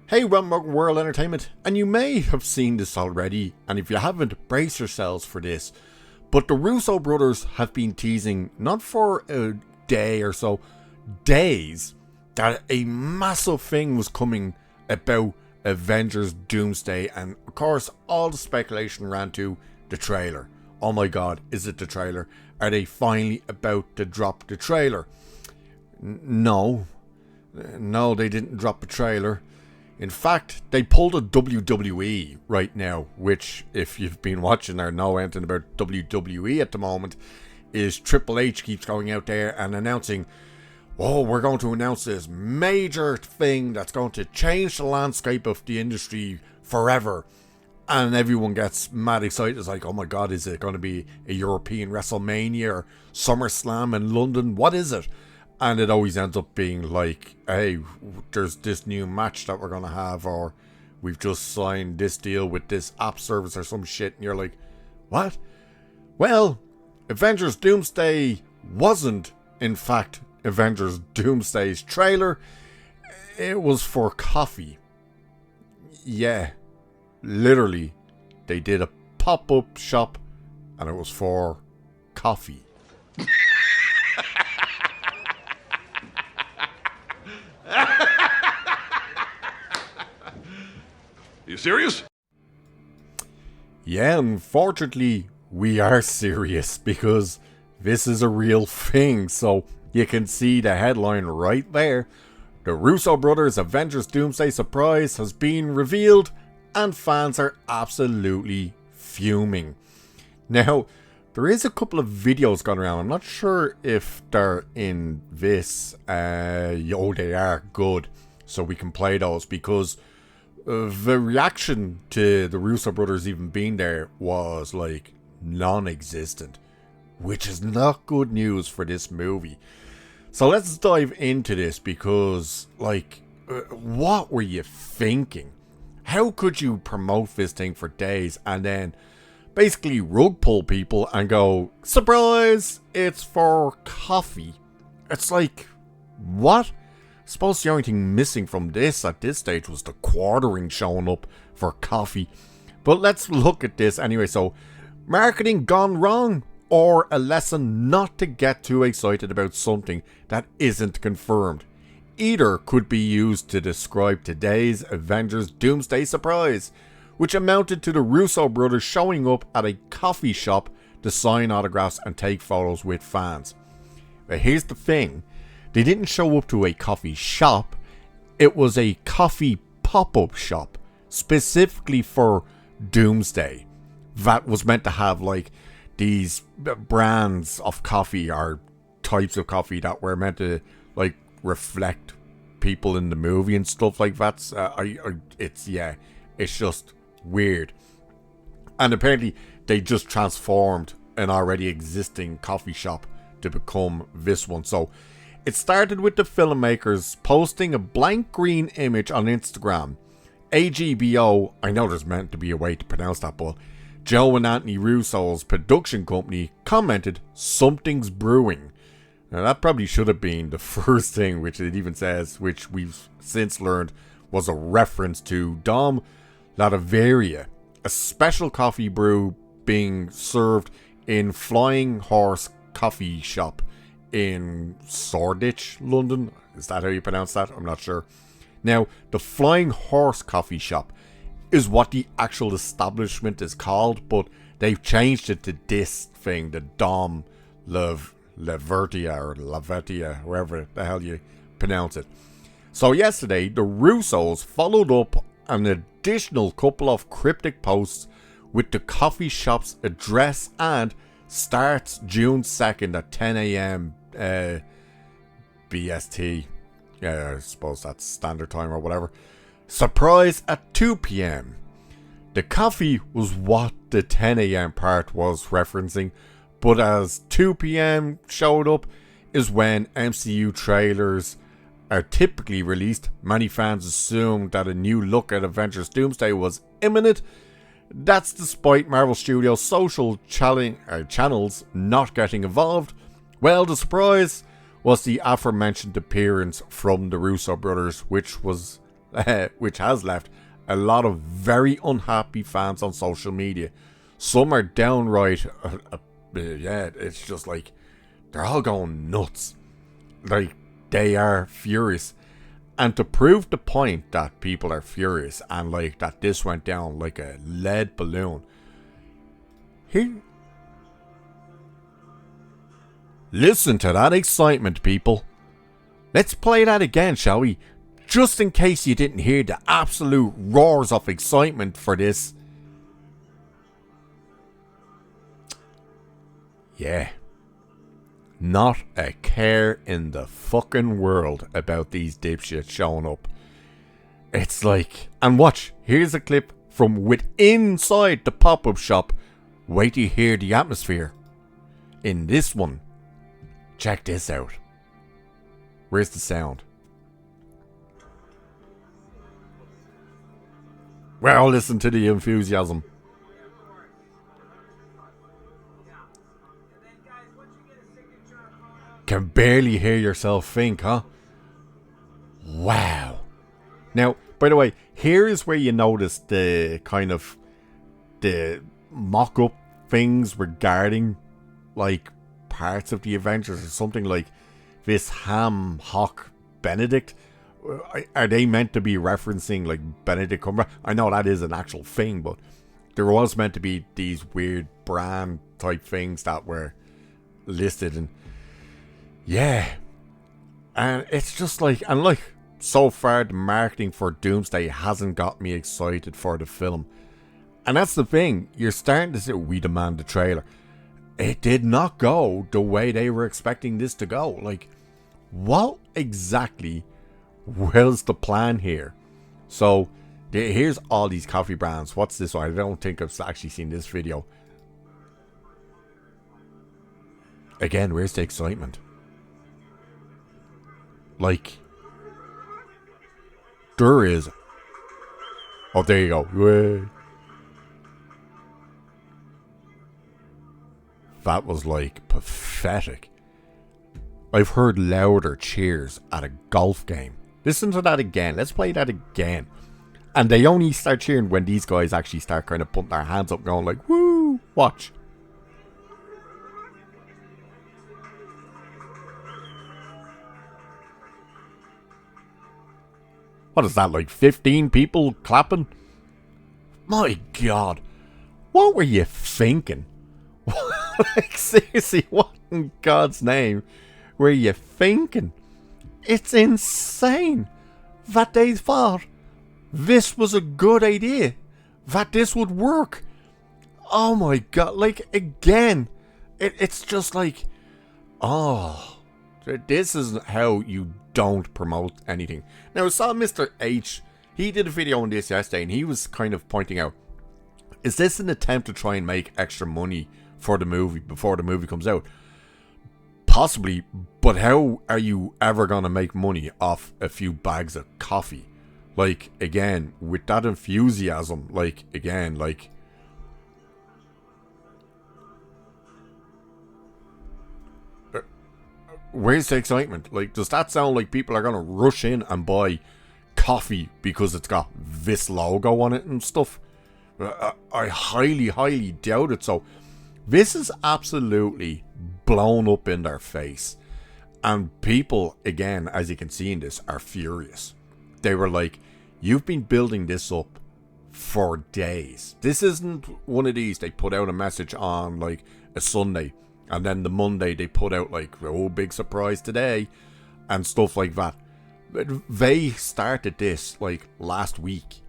Hey, welcome World Entertainment, and you may have seen this already, and if you haven't, brace yourselves for this. But the Russo brothers have been teasing, not for a day or so, days, that a massive thing was coming about Avengers Doomsday, and of course, all the speculation ran to the trailer. Oh my god, is it the trailer? Are they finally about to drop the trailer? No, they didn't drop a trailer. In fact, they pulled a WWE right now, which, if you've been watching or know anything about WWE at the moment, is Triple H keeps going out there and announcing, oh, we're going to announce this major thing that's going to change the landscape of the industry forever. And everyone gets mad excited. It's like, oh my god, is it going to be a European WrestleMania or SummerSlam in London? What is it? And it always ends up being like, hey, there's this new match that we're going to have, or we've just signed this deal with this app service or some shit. And you're like, what? Well, Avengers Doomsday wasn't, in fact, Avengers Doomsday's trailer. It was for coffee. Yeah, literally, they did a pop-up shop and it was for coffee. You serious? Yeah, unfortunately, we are serious because this is a real thing. So you can see the headline right there. The Russo brothers' Avengers Doomsday surprise has been revealed and fans are absolutely fuming. Now, there is a couple of videos going around. I'm not sure if they're in this. Oh, they are good. So we can play those because the reaction to the Russo brothers even being there was like non-existent, which is not good news for this movie. So let's dive into this because, like, what were you thinking? How could you promote this thing for days and then basically rug pull people and go, surprise, it's for coffee? It's like, what? I suppose the only thing missing from this at this stage was the quartering showing up for coffee. But let's look at this anyway. So, marketing gone wrong, or a lesson not to get too excited about something that isn't confirmed. Either could be used to describe today's Avengers Doomsday surprise, which amounted to the Russo brothers showing up at a coffee shop to sign autographs and take photos with fans. But here's the thing. They didn't show up to a coffee shop. It was a coffee pop-up shop specifically for Doomsday that was meant to have like these brands of coffee or types of coffee that were meant to like reflect people in the movie and stuff like that. It's just weird. And apparently they just transformed an already existing coffee shop to become this one. So it started with the filmmakers posting a blank green image on Instagram. AGBO, I know there's meant to be a way to pronounce that, but Joe and Anthony Russo's production company commented, something's brewing. Now that probably should have been the first thing, which it even says, which we've since learned was a reference to Dom Lativeria, a special coffee brew being served in Flying Horse Coffee Shop in Shoreditch, London. Is that how you pronounce that? I'm not sure. Now, the Flying Horse Coffee Shop is what the actual establishment is called, but they've changed it to this thing, the Dom Lavertia or Lavetia, wherever the hell you pronounce it. So yesterday, the Russos followed up an additional couple of cryptic posts with the coffee shop's address and starts June 2nd at 10 a.m. BST. Yeah, I suppose that's standard time or whatever. Surprise at 2 p.m. The coffee was what the 10 a.m. part was referencing, but as 2 p.m. showed up is when MCU trailers are typically released. Many fans assumed that a new look at Avengers Doomsday was imminent. That's despite Marvel Studios' social channels not getting involved. Well, the surprise was the aforementioned appearance from the Russo brothers, which was which has left a lot of very unhappy fans on social media. Some are downright, yeah, it's just like, they're all going nuts. Like, they are furious. And to prove the point that people are furious and like that this went down like a lead balloon, here, listen to that excitement, people. Let's play that again, shall we? Just in case you didn't hear the absolute roars of excitement for this. Yeah. Not a care in the fucking world about these dipshits showing up. It's like... And watch, here's a clip from inside the pop-up shop. Wait till you hear the atmosphere. In this one, check this out. Where's the sound? Well, listen to the enthusiasm. Can barely hear yourself think, huh? Wow. Now, by the way, here is where you notice the kind of the mock-up things regarding like parts of the Avengers or something like this ham hock Benedict. Are they meant to be referencing like Benedict Cumberbatch? I know that is an actual thing, but there was meant to be these weird brand type things that were listed, and yeah, and it's just like, and like so far the marketing for Doomsday hasn't got me excited for the film, and that's the thing. You're starting to say, we demand the trailer. It did not go the way they were expecting this to go. Like, what exactly was the plan here? So here's all these coffee brands. What's this one? I don't think I've actually seen this video. Again, where's the excitement? Like, there is. Oh, there you go. Yay. That was like pathetic. I've heard louder cheers at a golf game. Listen to that again. Let's play that again. And they only start cheering when these guys actually start kind of putting their hands up going like, woo, watch. What is that, like 15 people clapping? My God. What were you thinking? Like, seriously, what in God's name were you thinking? It's insane that they thought this was a good idea, that this would work. Oh my God, like, again, it's just like, oh, this is how you don't promote anything. Now, I saw Mr. H, he did a video on this yesterday, and he was kind of pointing out, is this an attempt to try and make extra money for the movie before the movie comes out? Possibly, but how are you ever going to make money off a few bags of coffee? Like, again, with that enthusiasm, like, again, like, where's the excitement? Like, does that sound like people are going to rush in and buy coffee because it's got this logo on it and stuff? I highly, highly doubt it. So, this is absolutely blown up in their face. And people, again, as you can see in this, are furious. They were like, you've been building this up for days. This isn't one of these, they put out a message on like a Sunday, and then the Monday they put out like, oh, big surprise today, and stuff like that. They started this like last week,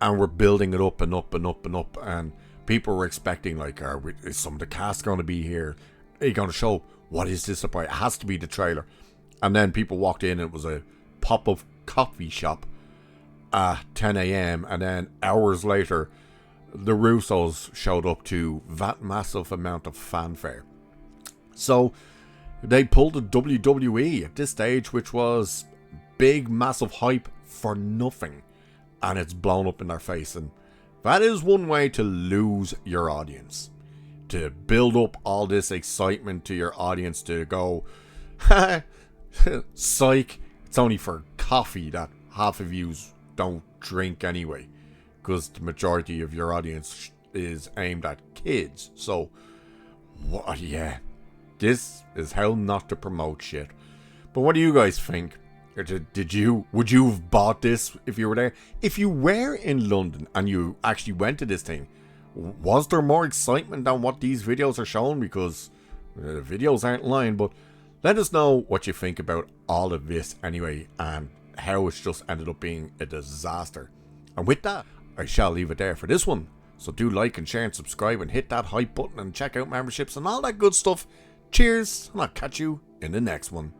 and we're building it up and up and up and up, and people were expecting like, is some of the cast going to be here? Are you going to show? What is this surprise? It has to be the trailer. And then people walked in, and it was a pop-up coffee shop at 10 a.m. And then hours later, the Russos showed up to that massive amount of fanfare. So they pulled a WWE at this stage, which was big, massive hype for nothing. And it's blown up in their face. And that is one way to lose your audience. To build up all this excitement to your audience to go, psych, it's only for coffee that half of you don't drink anyway, because the majority of your audience is aimed at kids. So, what? Yeah, this is how not to promote shit. But what do you guys think? Would you have bought this if you were there? If you were in London and you actually went to this thing, was there more excitement than what these videos are showing? Because the videos aren't lying. But let us know what you think about all of this anyway, and how it's just ended up being a disaster. And with that, I shall leave it there for this one. So do like and share and subscribe and hit that hype button and check out memberships and all that good stuff. Cheers, and I'll catch you in the next one.